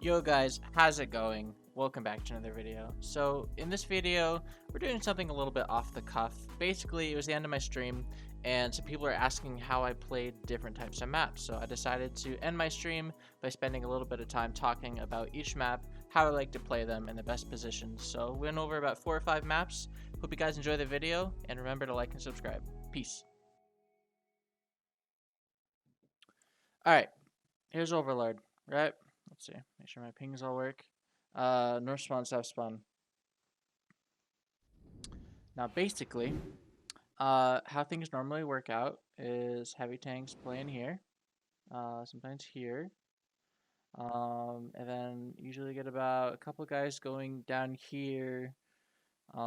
Yo guys, how's it going? Welcome back to another video. So in this video, we're doing something a little bit off the cuff. Basically, it was the end of my stream and some people are asking how I played different types of maps. So I decided to end my stream by spending a little bit of time talking about each map, how I like to play them, and the best positions. So we went over about 4 or 5 maps. Hope you guys enjoy the video and remember to like and subscribe. Peace. Alright, here's Overlord, right? Let's see, make sure my pings all work. North spawn, south spawn. Now, basically, how things normally work out is heavy tanks playing here, sometimes here, and then usually get about a couple guys going down here. Get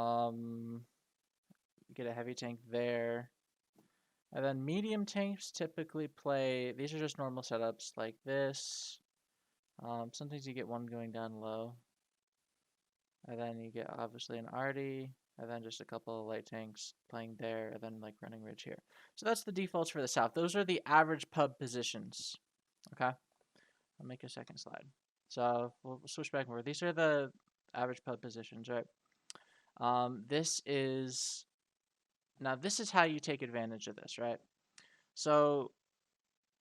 a heavy tank there, and then medium tanks typically play. These are just normal setups like this. Sometimes you get one going down low. And then you get obviously an arty, and then just a couple of light tanks playing there, and then like running ridge here. So that's the defaults for the south. Those are the average pub positions. Okay, I'll make a second slide. So we'll switch back and forth. These are the average pub positions, right? This is how you take advantage of this, right? So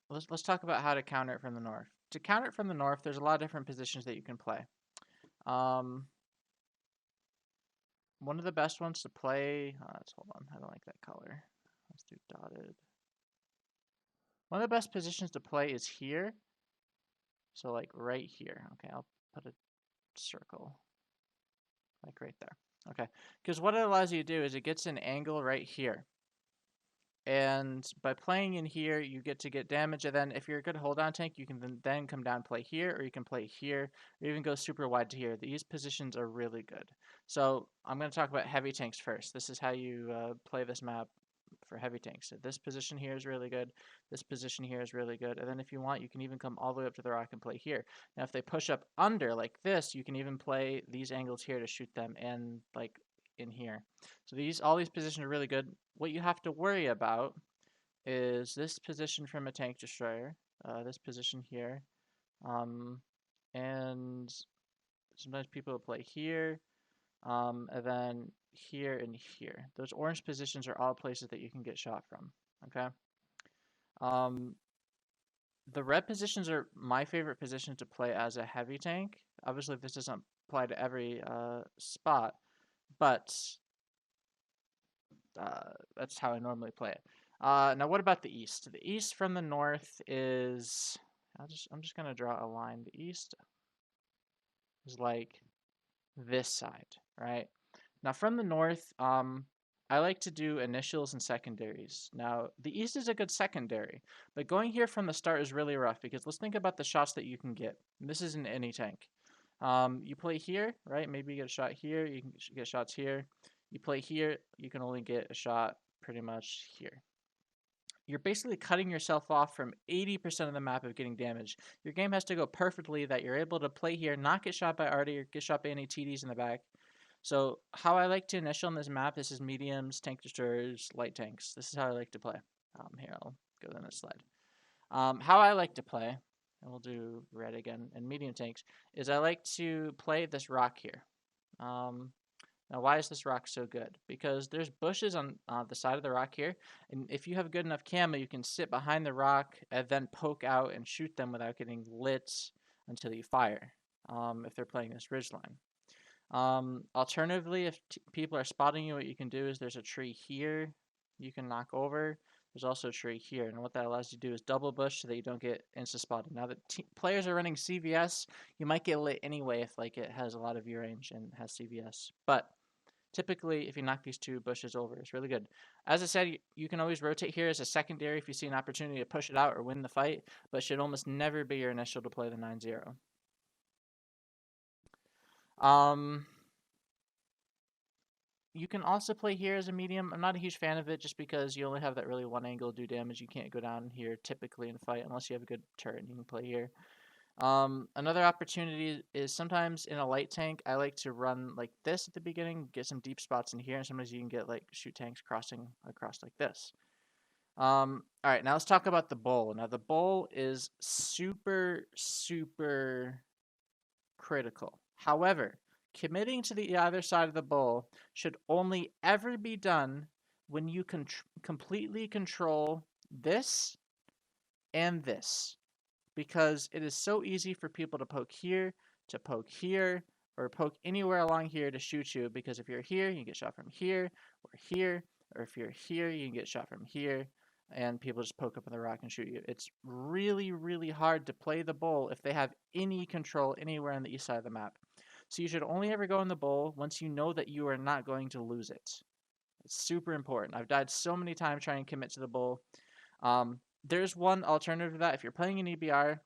let's talk about how to counter it from the north. To counter it from the north, there's a lot of different positions that you can play. One of the best ones to play, hold on, I don't like that color. Let's do dotted. One of the best positions to play is here. So like right here. Okay, I'll put a circle. Like right there. Okay, because what it allows you to do is it gets an angle right here. And by playing in here, you get to get damage. And then if you're a good hold down tank, you can then come down, play here, or you can play here, or even go super wide to here. These positions are really good. So I'm going to talk about heavy tanks first. This is how you play this map for heavy tanks. So this position here is really good. This position here is really good. And then if you want, you can even come all the way up to the rock and play here. Now, if they push up under like this, you can even play these angles here to shoot them and like in here. So all these positions are really good. What you have to worry about is this position from a tank destroyer, this position here, and sometimes people will play here, and then here and here. Those orange positions are all places that you can get shot from. Okay. The red positions are my favorite position to play as a heavy tank. Obviously, this doesn't apply to every spot, but that's how I normally play it. Now, what about the east? The east from the north is I'm just gonna draw a line. The east is like this side, right? Now from the north, I like to do initials and secondaries. Now the east is a good secondary, but going here from the start is really rough because let's think about the shots that you can get. And this isn't any tank. You play here, right? Maybe you get a shot here. You can get shots here. You play here, you can only get a shot pretty much here. You're basically cutting yourself off from 80% of the map of getting damage. Your game has to go perfectly that you're able to play here, not get shot by arty or get shot by any TDs in the back. So how I like to initial on this map, this is mediums, tank destroyers, light tanks. This is how I like to play. Here, I'll go to the next slide. How I like to play, and we'll do red again, and medium tanks, is I like to play this rock here. Now, why is this rock so good? Because there's bushes on the side of the rock here, and if you have good enough camo, you can sit behind the rock and then poke out and shoot them without getting lit until you fire, if they're playing this ridgeline. Alternatively, if people are spotting you, what you can do is there's a tree here you can knock over. There's also a tree here, and what that allows you to do is double bush so that you don't get insta-spotted. Now that players are running CVS, you might get lit anyway if like it has a lot of view range and has CVS. But typically, if you knock these two bushes over, it's really good. As I said, you can always rotate here as a secondary if you see an opportunity to push it out or win the fight, but should almost never be your initial to play the 9-0. You can also play here as a medium. I'm not a huge fan of it just because you only have that really one angle to do damage. You can't go down here typically and fight unless you have a good turret. You can play here. Another opportunity is sometimes in a light tank, I like to run like this at the beginning, get some deep spots in here, and sometimes you can get like shoot tanks crossing across like this. All right, now let's talk about the bull. Now the bull is super critical. However, committing to the other side of the bowl should only ever be done when you can completely control this and this, because it is so easy for people to poke here, or poke anywhere along here to shoot you, because if you're here, you get shot from here, or if you're here, you can get shot from here, and people just poke up in the rock and shoot you. It's really, really hard to play the bowl if they have any control anywhere on the east side of the map. So you should only ever go in the bowl once you know that you are not going to lose it. It's super important. I've died so many times trying to commit to the bowl. There's one alternative to that. If you're playing an EBR,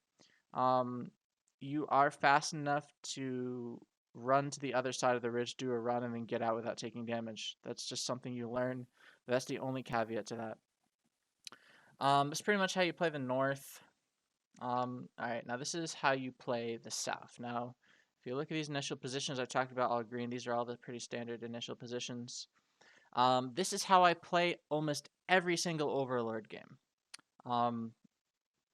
you are fast enough to run to the other side of the ridge, do a run, and then get out without taking damage. That's just something you learn. That's the only caveat to that. That's pretty much how you play the north. Alright, now this is how you play the south. Now, if you look at these initial positions I talked about, all green, these are all the pretty standard initial positions. This is how I play almost every single Overlord game.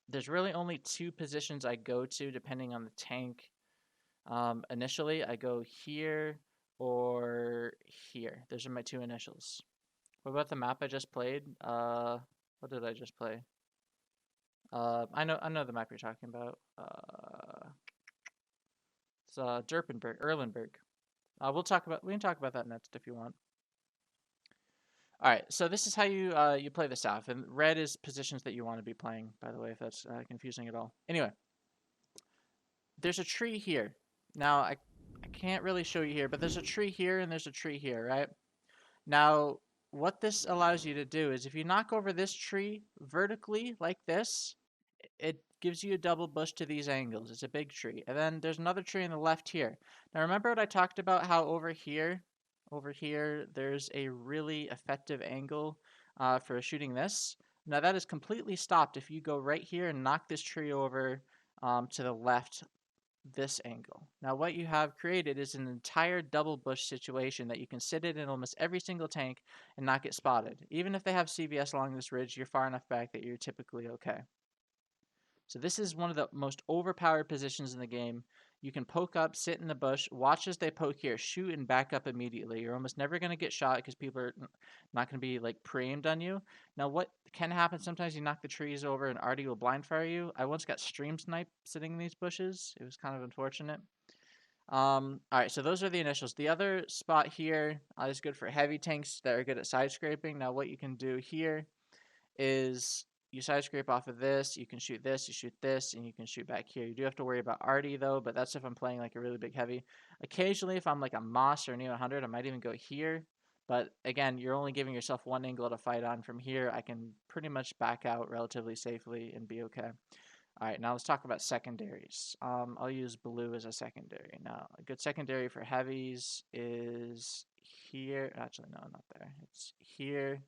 There's really only two positions I go to depending on the tank. Initially, I go here or here. Those are my two initials. What about the map I just played? What did I just play? I know the map you're talking about. It's Erlenberg. We can talk about that next if you want. All right, so this is how you play the south, and red is positions that you want to be playing. By the way, if that's confusing at all. Anyway, there's a tree here. Now I can't really show you here, but there's a tree here and there's a tree here, right? Now, what this allows you to do is if you knock over this tree vertically like this, it gives you a double bush to these angles. It's a big tree. And then there's another tree on the left here. Now remember what I talked about, how over here, there's a really effective angle for shooting this. Now that is completely stopped if you go right here and knock this tree over to the left, this angle. Now what you have created is an entire double bush situation that you can sit in almost every single tank and not get spotted. Even if they have CVS along this ridge, you're far enough back that you're typically okay. So this is one of the most overpowered positions in the game. You can poke up, sit in the bush, watch as they poke here, shoot and back up immediately. You're almost never going to get shot because people are not going to be like pre-aimed on you. Now what can happen, sometimes you knock the trees over and Artie will blind fire you. I once got stream sniped sitting in these bushes. It was kind of unfortunate. Alright, so those are the initials. The other spot here is good for heavy tanks that are good at side scraping. Now what you can do here is you side scrape off of this, you can shoot this, you shoot this, and you can shoot back here. You do have to worry about Artie though, but that's if I'm playing like a really big heavy. Occasionally, if I'm like a Moss or a Neo 100, I might even go here. But again, you're only giving yourself one angle to fight on. From here, I can pretty much back out relatively safely and be okay. Alright, now let's talk about secondaries. I'll use blue as a secondary. Now, a good secondary for heavies is here. Actually, no, not there. It's here.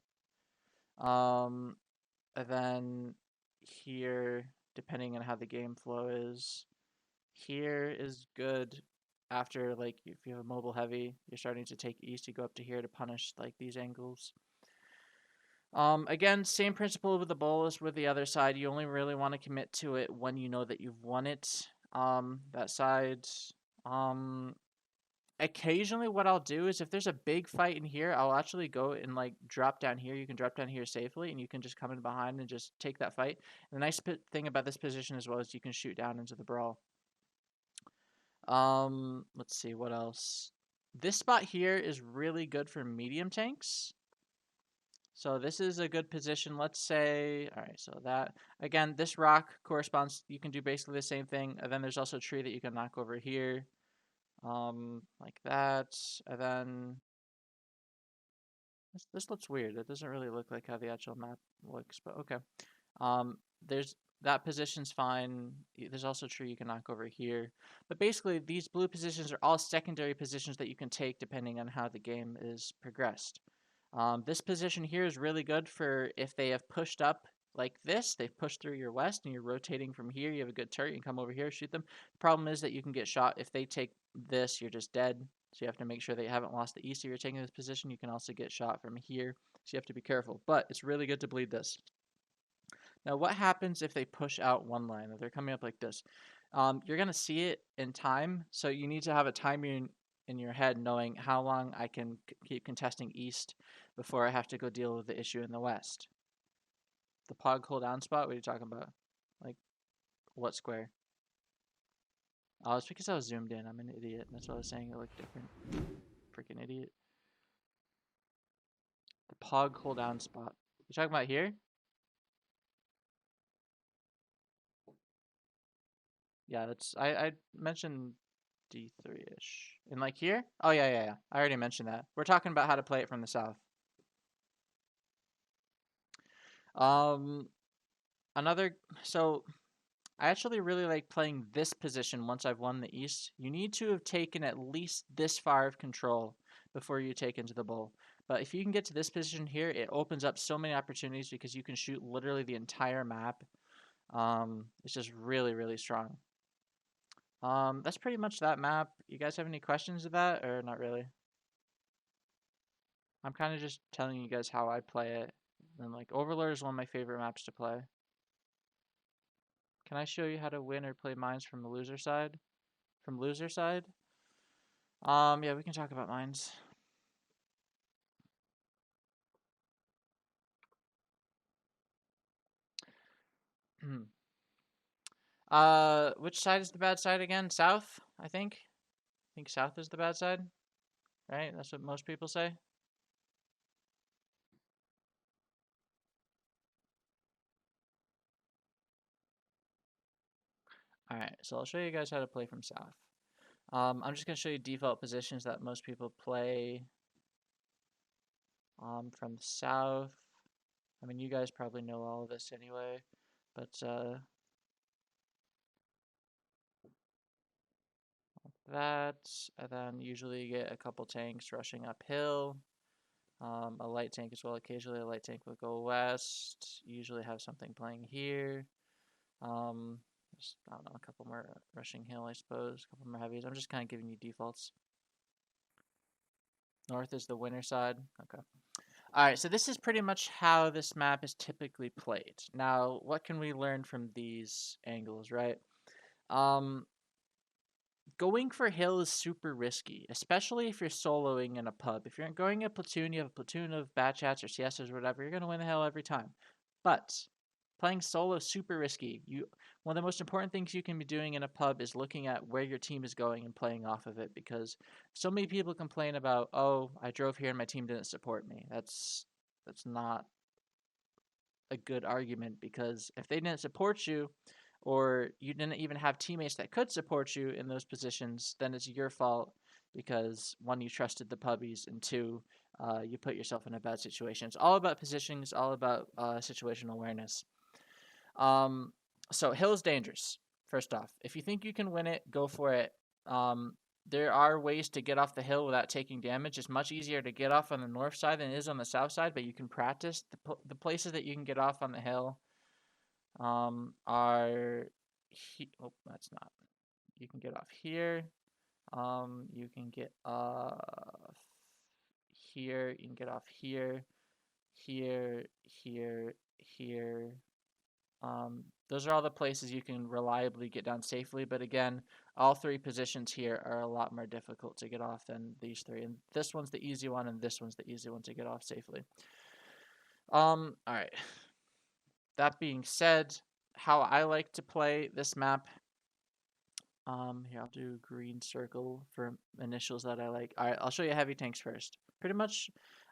And then here, depending on how the game flow is, here is good after, like, if you have a mobile heavy, you're starting to take east, you go up to here to punish, like, these angles. Again, same principle with the bowl as with the other side. You only really want to commit to it when you know that you've won it. That side. Occasionally what I'll do is if there's a big fight in here, I'll actually go and like drop down here. You can drop down here safely and you can just come in behind and just take that fight. And the nice thing about this position as well is you can shoot down into the brawl. Let's see what else. This spot here is really good for medium tanks. So this is a good position. Let's say, all right, so that, again, this rock corresponds, you can do basically the same thing. And then there's also a tree that you can knock over here. Like that, and then this looks weird. It doesn't really look like how the actual map looks, but okay. There's that position's fine. There's also a tree you can knock over here, but basically these blue positions are all secondary positions that you can take depending on how the game is progressed. This position here is really good for if they have pushed up like this, they've pushed through your west and you're rotating from here, you have a good turret, you can come over here, shoot them. The problem is that you can get shot. If they take this, you're just dead. So you have to make sure that you haven't lost the east if you're taking this position. You can also get shot from here, so you have to be careful. But it's really good to bleed this. Now, what happens if they push out one line? If they're coming up like this, you're gonna see it in time. So you need to have a timer in your head, knowing how long I can keep contesting east before I have to go deal with the issue in the west. The pog cooldown spot. What are you talking about? Like what square? Oh, it's because I was zoomed in. I'm an idiot. That's what I was saying. It looked different. Freaking idiot. The pog cooldown spot. You talking about here? Yeah, that's I mentioned D3-ish. And like here? Oh yeah. I already mentioned that. We're talking about how to play it from the south. Um another so I actually really like playing this position once I've won the east. You need to have taken at least this far of control before you take into the bowl. But if you can get to this position here, it opens up so many opportunities because you can shoot literally the entire map. It's just really, really strong. That's pretty much that map. You guys have any questions of that or not really? I'm kind of just telling you guys how I play it. And like Overlord is one of my favorite maps to play. Can I show you how to win or play mines from the loser side? From loser side? Yeah, we can talk about mines. Which side is the bad side again? South, I think. I think south is the bad side, right? That's what most people say. All right, so I'll show you guys how to play from south. I'm just gonna show you default positions that most people play from the south. I mean, you guys probably know all of this anyway, but that, and then usually you get a couple tanks rushing uphill. A light tank as well. Occasionally, a light tank will go west. Usually have something playing here. Just, I don't know, a couple more rushing hill, I suppose. A couple more heavies. I'm just kind of giving you defaults. North is the winner side. Okay. All right, so this is pretty much how this map is typically played. Now, what can we learn from these angles, right? Going for hill is super risky, especially if you're soloing in a pub. If you're going a platoon, you have a platoon of bat chats or siestas or whatever, you're gonna win the hill every time. But playing solo is super risky. One of the most important things you can be doing in a pub is looking at where your team is going and playing off of it, because so many people complain about, oh, I drove here and my team didn't support me. That's not a good argument, because if they didn't support you, or you didn't even have teammates that could support you in those positions, then it's your fault, because one, you trusted the puppies, and two, you put yourself in a bad situation. It's all about positioning. It's all about situational awareness. So hill is dangerous. First off, if you think you can win it, go for it. There are ways to get off the hill without taking damage. It's much easier to get off on the north side than it is on the south side, but you can practice. The places that you can get off on the hill are oh, that's not. You can get off here. You can get off here. You can get off here, here, here, here. Those are all the places you can reliably get down safely. But again, all three positions here are a lot more difficult to get off than these three. And this one's the easy one, and this one's the easy one to get off safely. All right. That being said, how I like to play this map. Here, I'll do green circle for initials that I like. All right, I'll show you heavy tanks first. Pretty much,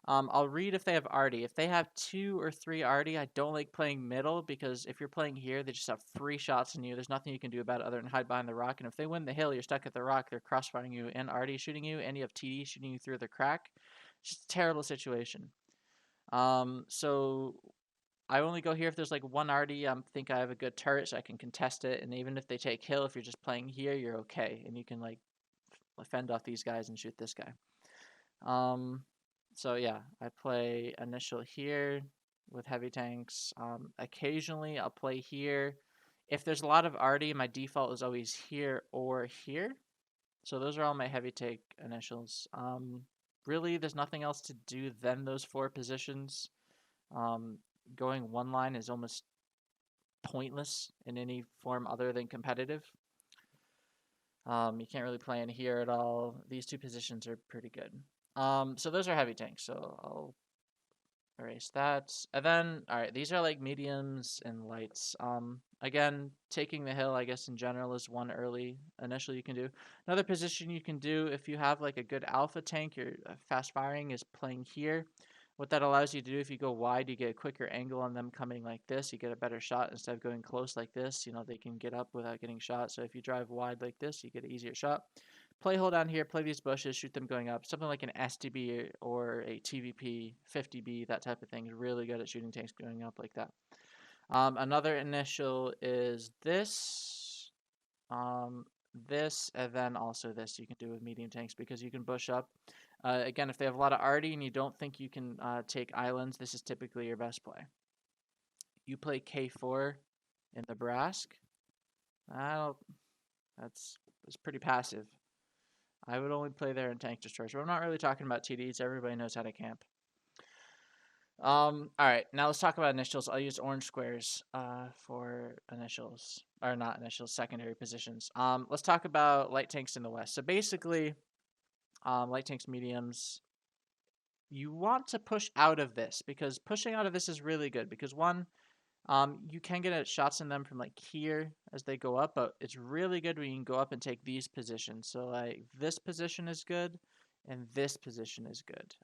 I'll read if they have arty. If they have 2 or 3 arty, I don't like playing middle, because if you're playing here, they just have 3 shots in you. There's nothing you can do about it other than hide behind the rock. And if they win the hill, you're stuck at the rock. They're crossfiring you and arty shooting you, and you have TD shooting you through the crack. It's just a terrible situation. So I only go here if there's like one arty. I think I have a good turret, so I can contest it. And even if they take hill, if you're just playing here, you're okay, and you can like fend off these guys and shoot this guy. So yeah, I play initial here with heavy tanks. Occasionally I'll play here. If there's a lot of arty, my default is always here or here. So those are all my heavy tank initials. Really, there's nothing else to do than those 4 positions. Going one line is almost pointless in any form other than competitive. You can't really play in here at all. These two positions are pretty good. So those are heavy tanks. So I'll erase that. And then, all right, these are like mediums and lights. Again, taking the hill, I guess in general, is one early initial you can do. Another position you can do if you have like a good alpha tank, your fast firing is playing here. What that allows you to do, if you go wide, you get a quicker angle on them coming like this. You get a better shot instead of going close like this. You know, they can get up without getting shot. So if you drive wide like this, you get an easier shot. Play hold down here, play these bushes, shoot them going up. Something like an STB or a TVP 50B, that type of thing is really good at shooting tanks going up like that. Another initial is this, this, and then also this you can do with medium tanks because you can bush up. Again, if they have a lot of arty and you don't think you can take islands, this is typically your best play. You play K4 in the Brask. That's pretty passive. I would only play there in tank destroyers. But I'm not really talking about TDs. Everybody knows how to camp. All right, now let's talk about initials. I'll use orange squares for initials, or not initials, secondary positions. Let's talk about light tanks in the west. So basically, light tanks, mediums, you want to push out of this because pushing out of this is really good because one, you can get shots in them from like here as they go up, but it's really good when you can go up and take these positions. So like this position is good and this position is good.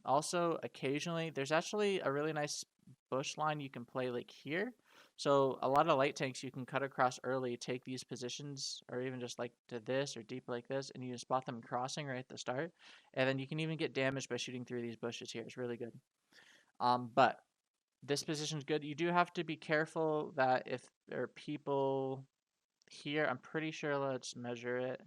Also, occasionally, there's actually a really nice bush line you can play like here. So a lot of light tanks you can cut across early, take these positions, or even just like to this or deep like this, and you can spot them crossing right at the start. And then you can even get damage by shooting through these bushes here. It's really good. But this position is good. You do have to be careful that if there are people here, I'm pretty sure, let's measure it.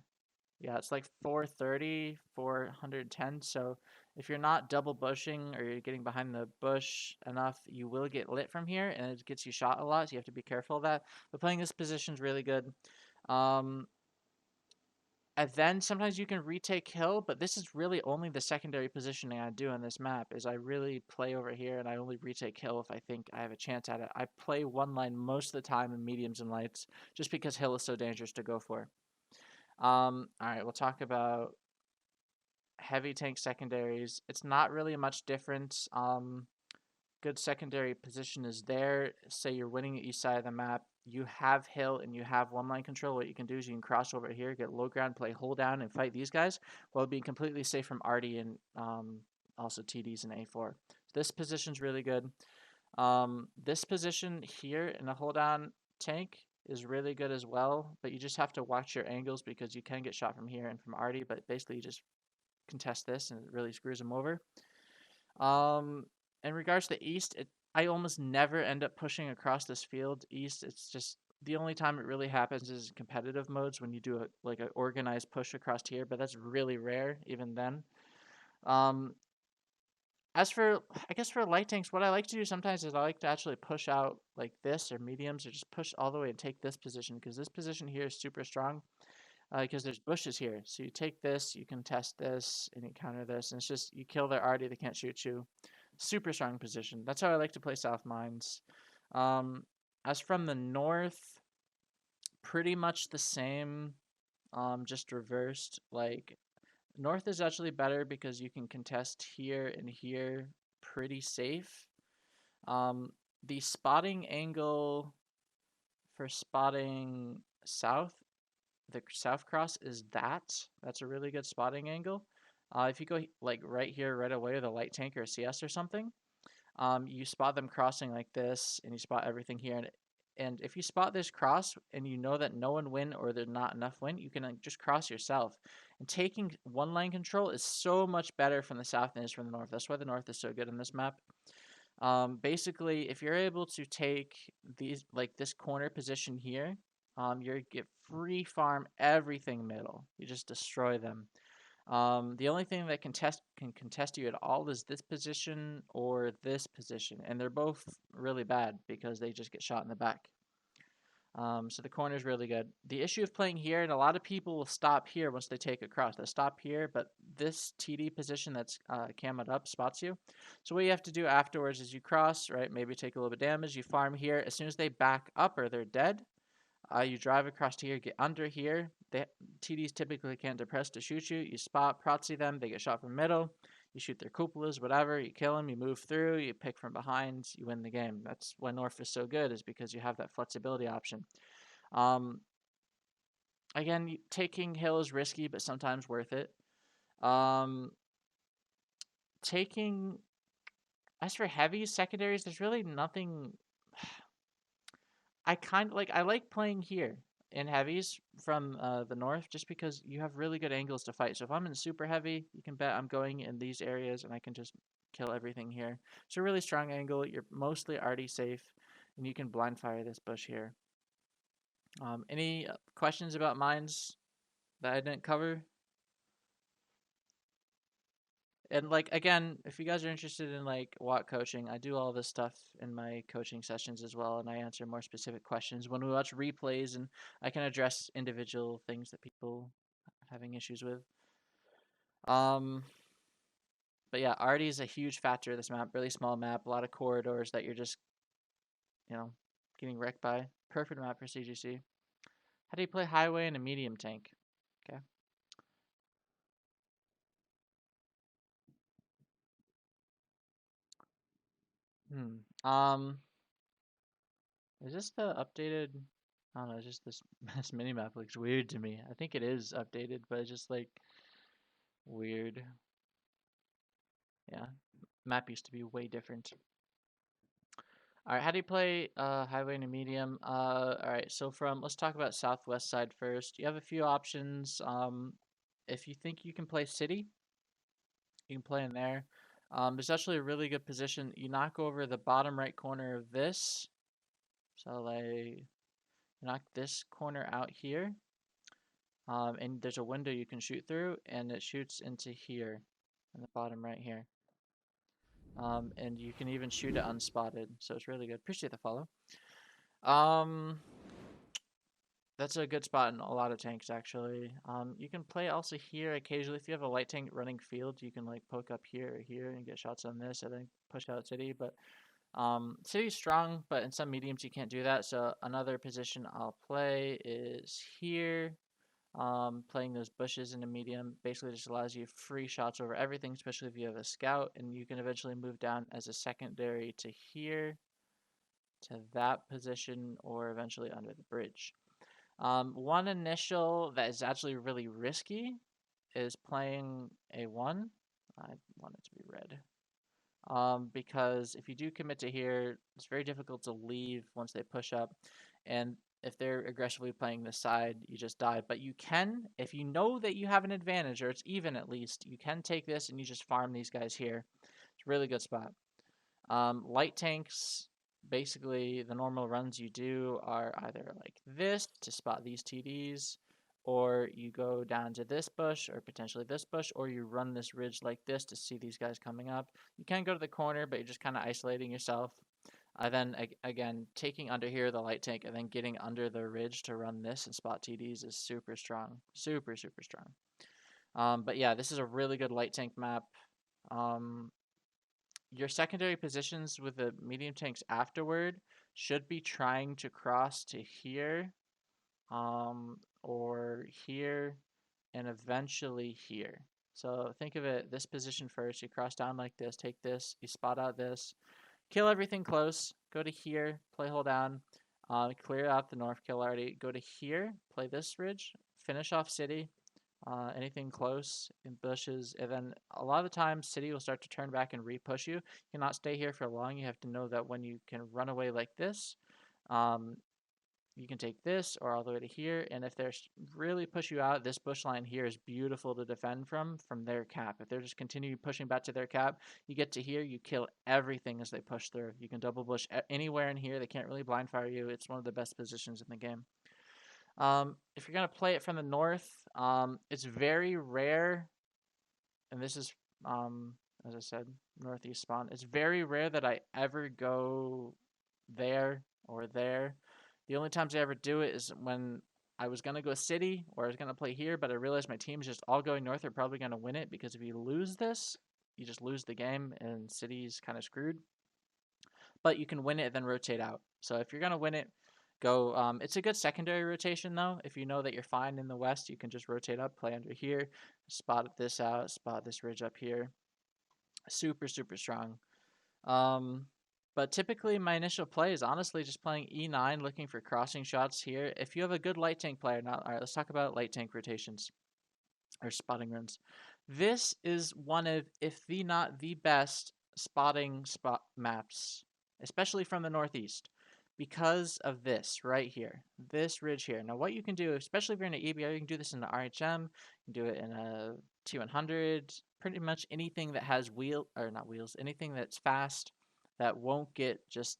Yeah, it's like 430, 410. So if you're not double bushing or you're getting behind the bush enough, you will get lit from here and it gets you shot a lot. So you have to be careful of that. But playing this position is really good. And then sometimes you can retake hill, but this is really only the secondary positioning I do on this map is I really play over here and I only retake hill if I think I have a chance at it. I play one line most of the time in mediums and lights just because hill is so dangerous to go for. All right, we'll talk about heavy tank secondaries. It's not really much different. Good secondary position is there. Say you're winning the east side of the map. You have hill and you have one line control. What you can do is you can cross over here, get low ground, play hold down, and fight these guys while being completely safe from arty and also TDs and A4. So this position's really good. This position here in a hold down tank is really good as well, but you just have to watch your angles because you can get shot from here and from arty, but basically you just contest this and it really screws them over. In regards to the east, I almost never end up pushing across this field east. It's just the only time it really happens is competitive modes when you do like an organized push across here, but that's really rare even then. As for, I guess for light tanks, what I like to do sometimes is I like to actually push out like this or mediums or just push all the way and take this position because this position here is super strong because there's bushes here. So you take this, you can test this, and you counter this, and it's just you kill their arty, they can't shoot you. Super strong position. That's how I like to play South Mines. As from the north, pretty much the same, just reversed. Like north is actually better because you can contest here and here pretty safe. The spotting angle for spotting south, the south cross is that's a really good spotting angle. If you go like right here right away with a light tank or a CS or something, you spot them crossing like this and you spot everything here, and if you spot this cross and you know that no one win or there's not enough win, you can just cross yourself. And taking one line control is so much better from the south than it is from the north. That's why the north is so good in this map. Basically, if you're able to take these, like this corner position here, you get free farm everything middle. You just destroy them. The only thing that can contest you at all is this position or this position, and they're both really bad because they just get shot in the back. So the corner is really good. The issue of playing here, and a lot of people will stop here once they take a cross. They stop here, but this TD position that's camoed up spots you. So what you have to do afterwards is you cross, right? Maybe take a little bit of damage. You farm here. As soon as they back up or they're dead, you drive across to here, get under here. TDs typically can't depress to shoot you. You spot, proxy them. They get shot from middle. You shoot their cupolas, whatever. You kill them. You move through. You pick from behind. You win the game. That's why North is so good, is because you have that flexibility option. Um, Again, taking hill is risky, but sometimes worth it. Um, taking As for heavies, secondaries, there's really nothing. I like playing here in heavies from the north just because you have really good angles to fight. So if I'm in super heavy, you can bet I'm going in these areas and I can just kill everything here. It's a really strong angle. You're mostly already safe, and you can blind fire this bush here. Any questions about mines that I didn't cover? And like again, if you guys are interested in like watt coaching, I do all this stuff in my coaching sessions as well, and I answer more specific questions when we watch replays, and I can address individual things that people are having issues with. Um, but yeah, Artie is a huge factor of this map. Really small map, a lot of corridors that you're just getting wrecked by. Perfect map for CGC. How do you play highway and a medium tank? Okay. Hmm. Is this the updated? I don't know. It's just this this mini map looks weird to me. I think it is updated, but it's just like weird. Yeah, map used to be way different. All right, how do you play highway and a medium? All right, so let's talk about southwest side first. You have a few options. If you think you can play city, you can play in there. There's actually a really good position. You knock over the bottom right corner of this. So like knock this corner out here. And there's a window you can shoot through, and it shoots into here, in the bottom right here. And you can even shoot it unspotted, so it's really good. Appreciate the follow. Um, that's a good spot in a lot of tanks, actually. You can play also here occasionally. If you have a light tank running field, you can like poke up here or here and get shots on this, and then push out city. But city's strong, but in some mediums you can't do that. So another position I'll play is here. Playing those bushes in a medium basically just allows you free shots over everything, especially if you have a scout, and you can eventually move down as a secondary to here, to that position, or eventually under the bridge. One initial that is actually really risky is playing a 1. I want it to be red. Because if you do commit to here, it's very difficult to leave once they push up. And if they're aggressively playing this side, you just die. But you can, if you know that you have an advantage, or it's even at least, you can take this and you just farm these guys here. It's a really good spot. Light tanks, basically the normal runs you do are either like this to spot these TDs, or you go down to this bush or potentially this bush, or you run this ridge like this to see these guys coming up. You can go to the corner, but you're just kind of isolating yourself. Then again, taking under here the light tank and then getting under the ridge to run this and spot TDs is super strong, super strong. But yeah, this is a really good light tank map. Um, your secondary positions with the medium tanks afterward should be trying to cross to here, or here, and eventually here. So think of it this position first. You cross down like this, take this, you spot out this, kill everything close, go to here, play hold down, clear out the north kill already, go to here, play this ridge, finish off city, anything close in bushes, and then a lot of the time city will start to turn back and re-push you. You cannot stay here for long. You have to know that when you can run away like this, um, you can take this or all the way to here, and if they're really push you out, this bush line here is beautiful to defend from their cap. If they're just continue pushing back to their cap, you get to here, you kill everything as they push through. You can double bush anywhere in here. They can't really blind fire you. It's one of the best positions in the game. If you're going to play it from the north, it's very rare, and this is, as I said, northeast spawn. It's very rare that I ever go there or there. The only times I ever do it is when I was gonna go city or I was gonna play here, but I realized my team's just all going north. They're probably gonna win it because if you lose this, you just lose the game and city's kind of screwed. But you can win it and then rotate out. So if you're gonna win it, go. It's a good secondary rotation though. If you know that you're fine in the west, you can just rotate up, play under here, spot this out, spot this ridge up here. Super super strong. Um, but typically my initial play is honestly just playing E9, looking for crossing shots here. If you have a good light tank player, now all right, let's talk about light tank rotations or spotting runs. This is one of, if the not the best spotting spot maps, especially from the northeast, because of this right here, this ridge here. Now, what you can do, especially if you're in an EBR, you can do this in the RHM, you can do it in a T100, pretty much anything that has wheel or not wheels, anything that's fast that won't get just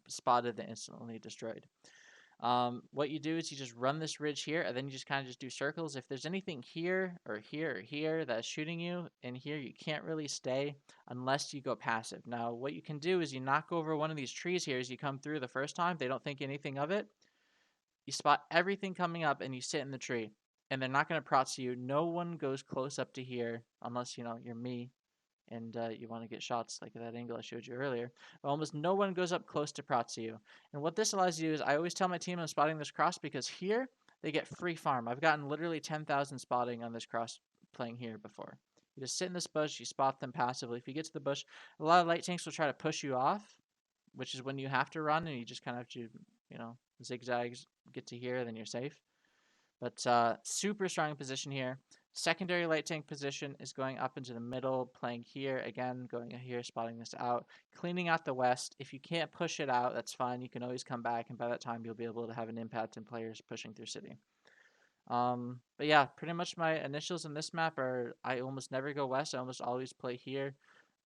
spotted and instantly destroyed. What you do is you just run this ridge here, and then you just kind of just do circles. If there's anything here or here or here that's shooting you, in here you can't really stay unless you go passive. Now, what you can do is you knock over one of these trees here as you come through the first time. They don't think anything of it. You spot everything coming up, and you sit in the tree. And they're not going to proc you. No one goes close up to here unless, you're me and you want to get shots like that angle I showed you earlier. But almost no one goes up close to Pratsu. And what this allows you to do is I always tell my team I'm spotting this cross because here they get free farm. I've gotten literally 10,000 spotting on this cross playing here before. You just sit in this bush, you spot them passively. If you get to the bush, a lot of light tanks will try to push you off, which is when you have to run and you just kind of have to, zigzags, get to here, then you're safe. But super strong position here. Secondary light tank position is going up into the middle, playing here again, going here, spotting this out, cleaning out the west. If you can't push it out, that's fine. You can always come back, and by that time, you'll be able to have an impact in players pushing through city. But yeah, pretty much my initials in this map are I almost never go west. I almost always play here,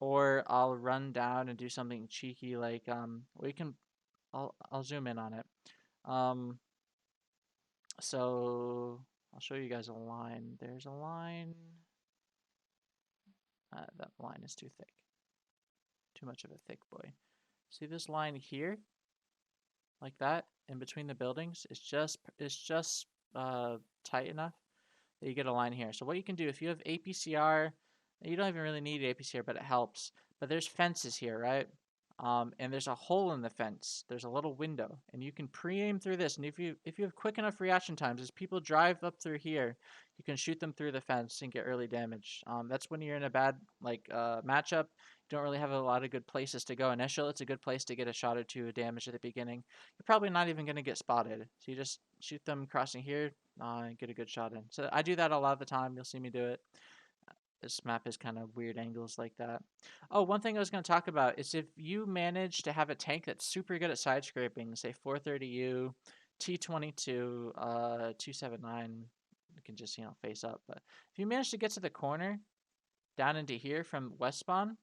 or I'll run down and do something cheeky like we can. I'll zoom in on it. So I'll show you guys a line. There's a line. That line is too thick. Too much of a thick boy. See this line here? Like that? In between the buildings? It's just tight enough that you get a line here. So what you can do, if you have APCR, you don't even really need APCR, but it helps. But there's fences here, right? And there's a hole in the fence. There's a little window, and you can pre-aim through this. And if you have quick enough reaction times, as people drive up through here, you can shoot them through the fence and get early damage. That's when you're in a bad matchup. You don't really have a lot of good places to go. Initial, it's a good place to get a shot or two of damage at the beginning. You're probably not even going to get spotted, so you just shoot them crossing here and get a good shot in. So I do that a lot of the time. You'll see me do it. This map is kind of weird angles like that. Oh, one thing I was going to talk about is if you manage to have a tank that's super good at side scraping, say 430U, T22, 279, you can just, face up. But if you manage to get to the corner, down into here from west spawn,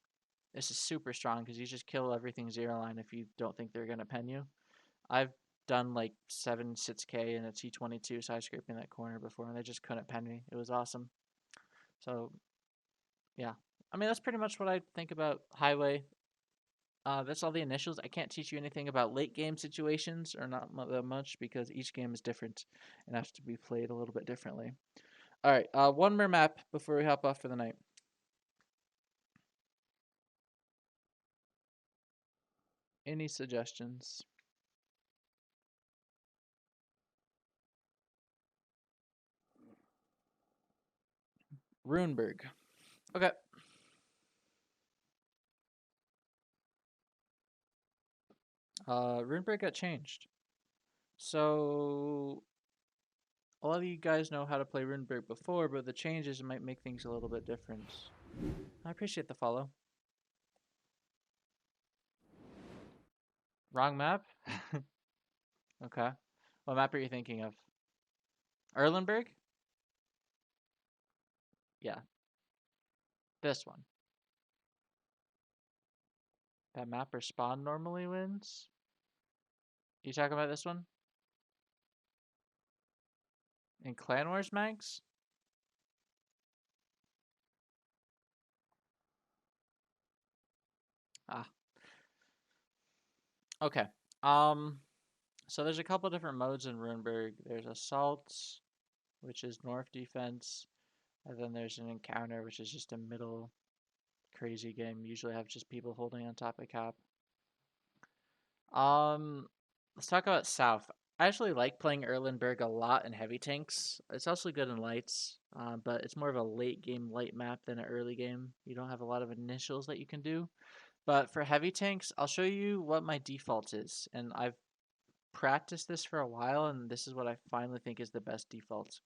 this is super strong because you just kill everything zero line if you don't think they're going to pen you. I've done like 6K in a T22 side scraping that corner before, and they just couldn't pen me. It was awesome. So yeah, I mean, that's pretty much what I think about highway. That's all the initials. I can't teach you anything about late game situations or not that much because each game is different and has to be played a little bit differently. All right, one more map before we hop off for the night. Any suggestions? Runeberg. Okay. Runeberg got changed. So a lot of you guys know how to play Runeberg before, but the changes might make things a little bit different. I appreciate the follow. Wrong map? Okay. What map are you thinking of? Erlenberg? Yeah, this one. That map or spawn normally wins? You talking about this one? In Clan Wars Mags? Ah. Okay. So there's a couple different modes in Erlenberg. There's Assault, which is North defense, and then there's an Encounter, which is just a middle crazy game. Usually have just people holding on top of cap. Let's talk about South. I actually like playing Erlenberg a lot in heavy tanks. It's also good in lights, but it's more of a late game light map than an early game. You don't have a lot of initials that you can do. But for heavy tanks, I'll show you what my default is. And I've practiced this for a while, and this is what I finally think is the best default.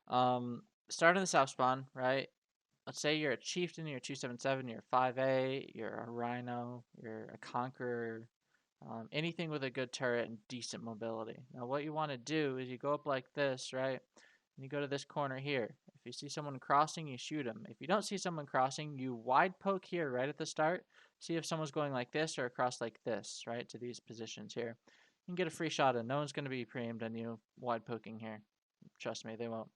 Start in the South spawn, right? Let's say you're a Chieftain, you're a 277, you're a 5A, you're a Rhino, you're a Conqueror, anything with a good turret and decent mobility. Now what you want to do is you go up like this, right? And you go to this corner here. If you see someone crossing, you shoot them. If you don't see someone crossing, you wide poke here right at the start. See if someone's going like this or across like this, right, to these positions here. You can get a free shot and no one's going to be pre-aimed on you wide poking here. Trust me, they won't.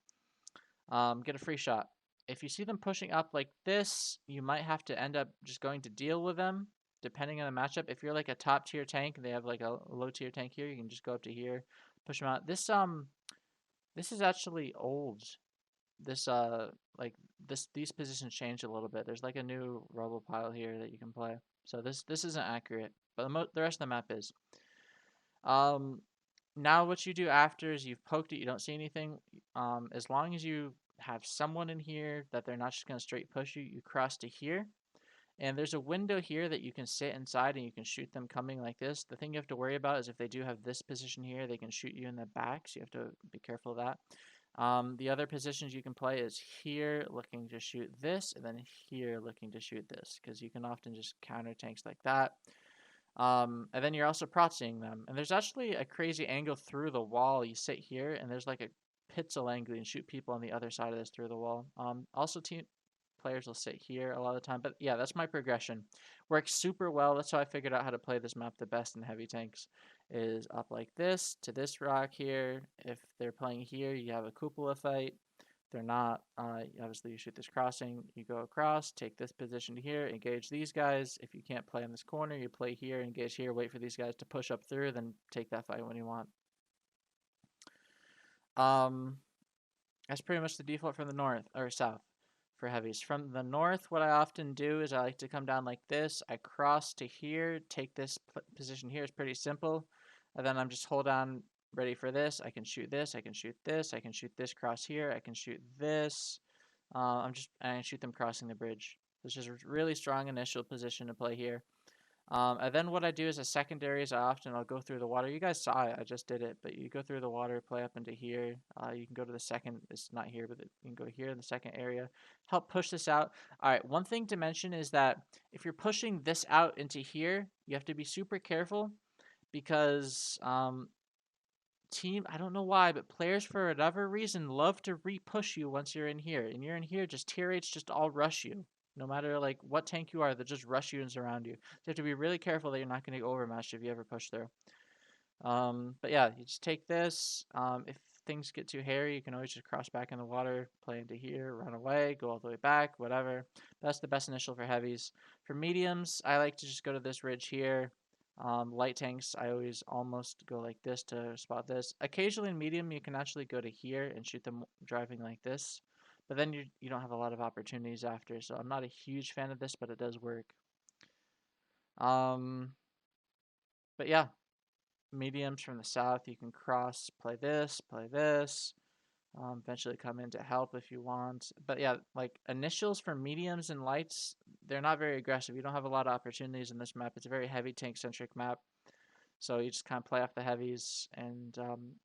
Get a free shot. If you see them pushing up like this, you might have to end up just going to deal with them, depending on the matchup. If you're like a top tier tank and they have like a low tier tank here, you can just go up to here, push them out. This is actually old. This like these positions changed a little bit. There's like a new robo pile here that you can play. So this isn't accurate, but the rest of the map is. Now what you do after is you've poked it, you don't see anything. As long as you have someone in here that they're not just going to straight push you, you cross to here. And there's a window here that you can sit inside and you can shoot them coming like this. The thing you have to worry about is if they do have this position here, they can shoot you in the back, so you have to be careful of that. The other positions you can play is here looking to shoot this, and then here looking to shoot this, because you can often just counter tanks like that. And then you're also proxying them. And there's actually a crazy angle through the wall. You sit here, and there's like a pixel angle and shoot people on the other side of this through the wall. Also, team players will sit here a lot of the time. But yeah, that's my progression. Works super well. That's how I figured out how to play this map the best in heavy tanks. Is up like this to this rock here. If they're playing here, you have a cupola fight. They're not, obviously you shoot this crossing, you go across, take this position here, engage these guys. If you can't play in this corner, you play here, engage here, wait for these guys to push up through, then take that fight when you want. That's pretty much the default from the north, or south, for heavies. From the north, what I often do is I like to come down like this, I cross to here, take this position here, it's pretty simple, and then I'm just hold on, ready for this. I can shoot this. I can shoot this. I can shoot this cross here. I can shoot this. I can shoot them crossing the bridge. This is a really strong initial position to play here. And then what I do as a secondary is I'll go through the water. You guys saw it. I just did it. But you go through the water, play up into here. You can go to the second. It's not here, but you can go here in the second area. Help push this out. All right. One thing to mention is that if you're pushing this out into here, you have to be super careful because I don't know why, but players for whatever reason love to re-push you once you're in here. And you're in here, just tier 8s just all rush you. No matter like what tank you are, they'll just rush you and surround you. So you have to be really careful that you're not going to get overmatched if you ever push through. But yeah, you just take this. If things get too hairy, you can always just cross back in the water, play into here, run away, go all the way back, whatever. That's the best initial for heavies. For mediums, I like to just go to this ridge here. Light tanks, I always almost go like this to spot this. Occasionally in medium, you can actually go to here and shoot them driving like this. But then you don't have a lot of opportunities after, so I'm not a huge fan of this, but it does work. But yeah, mediums from the south, you can cross, play this, eventually come in to help if you want. But yeah, like initials for mediums and lights, they're not very aggressive. You don't have a lot of opportunities in this map. It's a very heavy tank centric map. So you just kind of play off the heavies. And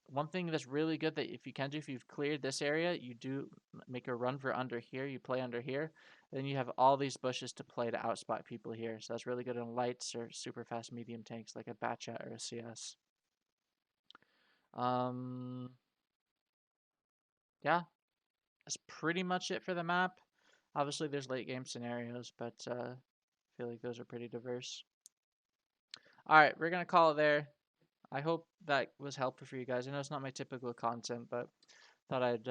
one thing that's really good that if you can do, if you've cleared this area, you do make a run for under here. You play under here. Then you have all these bushes to play to outspot people here. So that's really good in lights or super fast medium tanks like a Batchat or a CS. Yeah, that's pretty much it for the map. Obviously, there's late game scenarios, but I feel like those are pretty diverse. All right, we're going to call it there. I hope that was helpful for you guys. I know it's not my typical content, but thought I'd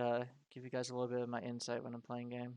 give you guys a little bit of my insight when I'm playing game.